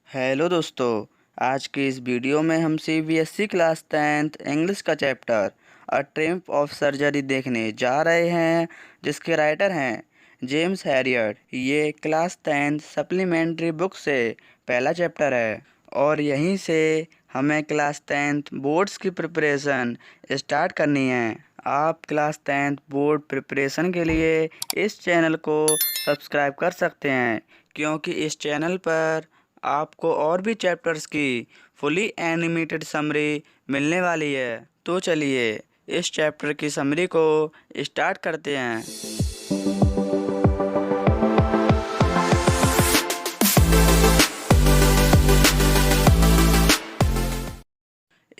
Hello दोस्तों। आज की इस वीडियो में हम सीबीएसई क्लास 10th इंग्लिश का chapter a triumph of surgery देखने जा रहे हैं, जिसके राइटर हैं जेम्स हैरियट। ये क्लास 10th सप्लीमेंट्री बुक से पहला चैप्टर है और यहीं से हमें क्लास 10th बोर्ड्स की प्रिपरेशन स्टार्ट करनी है। आप क्लास 10th बोर्ड प्रिपरेशन के लिए इस चैनल को सब्सक्राइब कर सकते हैं, क्योंकि इस चैनल पर आपको और भी चैप्टर्स की फुली एनिमेटेड समरी मिलने वाली है। तो चलिए इस चैप्टर की समरी को स्टार्ट करते हैं।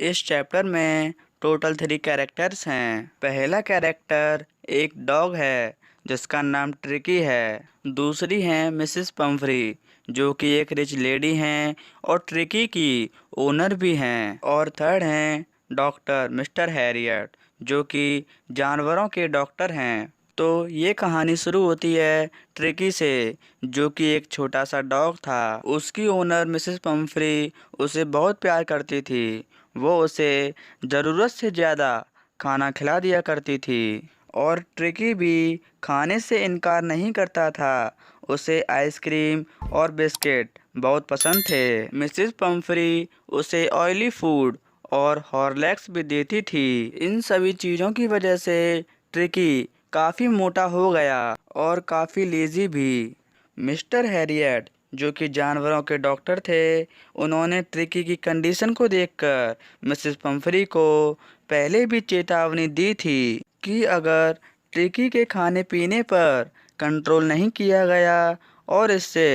इस चैप्टर में टोटल 3 कैरेक्टर्स हैं। पहला कैरेक्टर एक डॉग है जिसका नाम ट्रिकी है। दूसरी है मिसेस पंफ्री, जो कि एक रिच लेडी हैं और ट्रिकी की ओनर भी हैं। और थर्ड हैं डॉक्टर मिस्टर हैरियट, जो कि जानवरों के डॉक्टर हैं। तो ये कहानी शुरू होती है ट्रिकी से, जो कि एक छोटा सा डॉग था। उसकी ओनर मिसेस पंफ्री उसे बहुत प्यार करती थी। वो उसे ज़रूरत से ज़्यादा खाना खिला दिया करती थी और ट्रिकी भी खाने से इनकार नहीं करता था। उसे आइसक्रीम और बिस्किट बहुत पसंद थे। मिसेस पंफ्री उसे ऑयली फूड और हॉर्लिक्स भी देती थी। इन सभी चीज़ों की वजह से ट्रिकी काफ़ी मोटा हो गया और काफ़ी लेजी भी। मिस्टर हैरियट, जो कि जानवरों के डॉक्टर थे, उन्होंने ट्रिकी की कंडीशन को देखकर मिसेस पंफ्री को पहले भी चेतावनी दी थी कि अगर ट्रिकी के खाने पीने पर कंट्रोल नहीं किया गया और इससे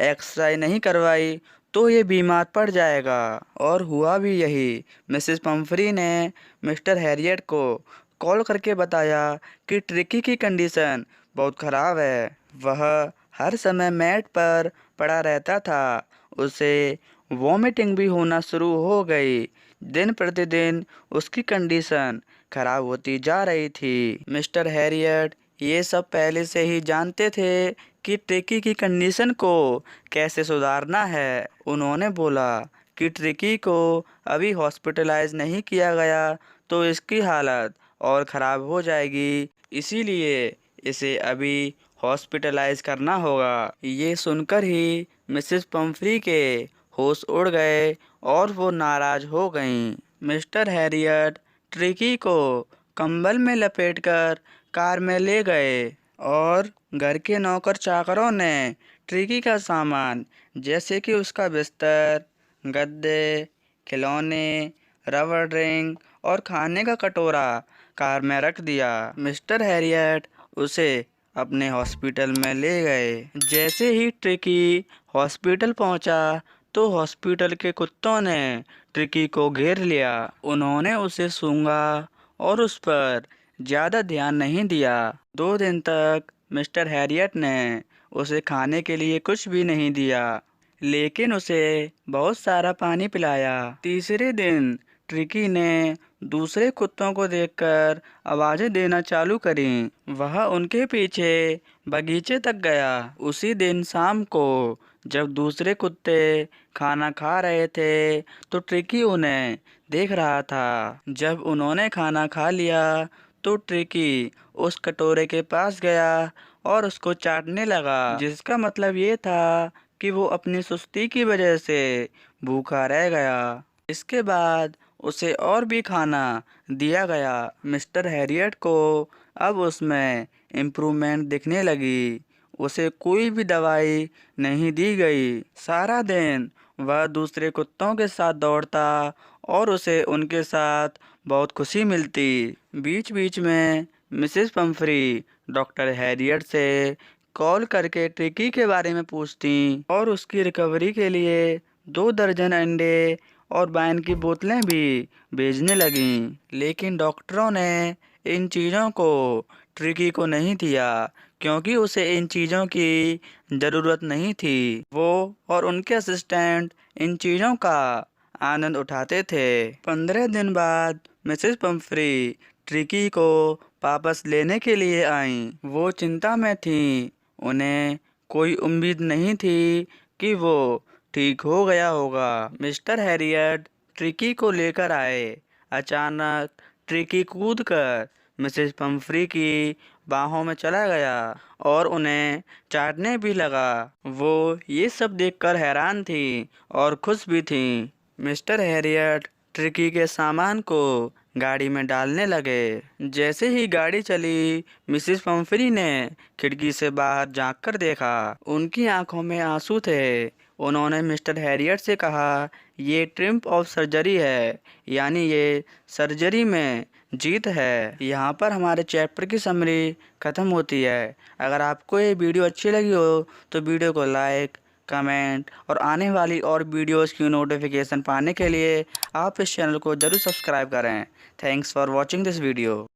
एक्सरसाइज नहीं करवाई तो ये बीमार पड़ जाएगा। और हुआ भी यही। मिसेस पंफ्री ने मिस्टर हैरियट को कॉल करके बताया कि ट्रिकी की कंडीशन बहुत ख़राब है। वह हर समय मैट पर पड़ा रहता था। उसे वॉमिटिंग भी होना शुरू हो गई। दिन प्रतिदिन उसकी कंडीशन खराब होती जा रही थी। मिस्टर हैरियट ये सब पहले से ही जानते थे कि ट्रिकी की कंडीशन को कैसे सुधारना है। उन्होंने बोला कि ट्रिकी को अभी हॉस्पिटलाइज नहीं किया गया तो इसकी हालत और ख़राब हो जाएगी, इसीलिए इसे अभी हॉस्पिटलाइज करना होगा। ये सुनकर ही मिसेस पंफ्री के होश उड़ गए और वो नाराज़ हो गईं। मिस्टर हैरियट ट्रिकी को कंबल में लपेटकर कार में ले गए और घर के नौकर चाकरों ने ट्रिकी का सामान, जैसे कि उसका बिस्तर, गद्दे, खिलौने, रबर रिंग और खाने का कटोरा कार में रख दिया। मिस्टर हैरियट उसे अपने हॉस्पिटल में ले गए। जैसे ही ट्रिकी हॉस्पिटल पहुंचा तो हॉस्पिटल के कुत्तों ने ट्रिकी को घेर लिया। उन्होंने उसे सूंघा और उस पर ज़्यादा ध्यान नहीं दिया। 2 दिन तक मिस्टर हैरियट ने उसे खाने के लिए कुछ भी नहीं दिया, लेकिन उसे बहुत सारा पानी पिलाया। तीसरे दिन ट्रिकी ने दूसरे कुत्तों को देखकर आवाज़ें देना चालू करी। वह उनके पीछे बगीचे तक गया। उसी दिन शाम को जब दूसरे कुत्ते खाना खा रहे थे तो ट्रिकी उन्हें देख रहा था। जब उन्होंने खाना खा लिया तो ट्रिकी उस कटोरे के पास गया और उसको चाटने लगा, जिसका मतलब ये था कि वो अपनी सुस्ती की वजह से भूखा रह गया। इसके बाद उसे और भी खाना दिया गया। मिस्टर हैरियट को अब उसमें इम्प्रूवमेंट दिखने लगी। उसे कोई भी दवाई नहीं दी गई। सारा दिन वह दूसरे कुत्तों के साथ दौड़ता और उसे उनके साथ बहुत खुशी मिलती। बीच बीच में मिसेस पंफ्री डॉक्टर हैरियट से कॉल करके ट्रिकी के बारे में पूछती और उसकी रिकवरी के लिए 2 दर्जन अंडे और वाइन की बोतलें भी भेजने लगीं। लेकिन डॉक्टरों ने इन चीज़ों को ट्रिकी को नहीं दिया, क्योंकि उसे इन चीज़ों की ज़रूरत नहीं थी। वो और उनके असिस्टेंट इन चीज़ों का आनंद उठाते थे। 15 दिन बाद मिसेस पंफ्री ट्रिकी को वापस लेने के लिए आईं। वो चिंता में थीं। उन्हें कोई उम्मीद नहीं थी कि वो ठीक हो गया होगा। मिस्टर हैरियट ट्रिकी को लेकर आए। अचानक ट्रिकी कूदकर मिसेस पंफ्री की बाहों में चला गया और उन्हें चाटने भी लगा। वो ये सब देखकर हैरान थी और खुश भी थी। मिस्टर हैरियट ट्रिकी के सामान को गाड़ी में डालने लगे। जैसे ही गाड़ी चली, मिसेस पंफ्री ने खिड़की से बाहर झांक कर देखा। उनकी आंखों में आंसू थे। उन्होंने मिस्टर हैरियट से कहा, ये ट्रिम्प ऑफ सर्जरी है, यानी ये सर्जरी में जीत है। यहाँ पर हमारे चैप्टर की समरी ख़त्म होती है। अगर आपको ये वीडियो अच्छी लगी हो तो वीडियो को लाइक, कमेंट और आने वाली और वीडियोस की नोटिफिकेशन पाने के लिए आप इस चैनल को ज़रूर सब्सक्राइब करें। Thanks for watching this video.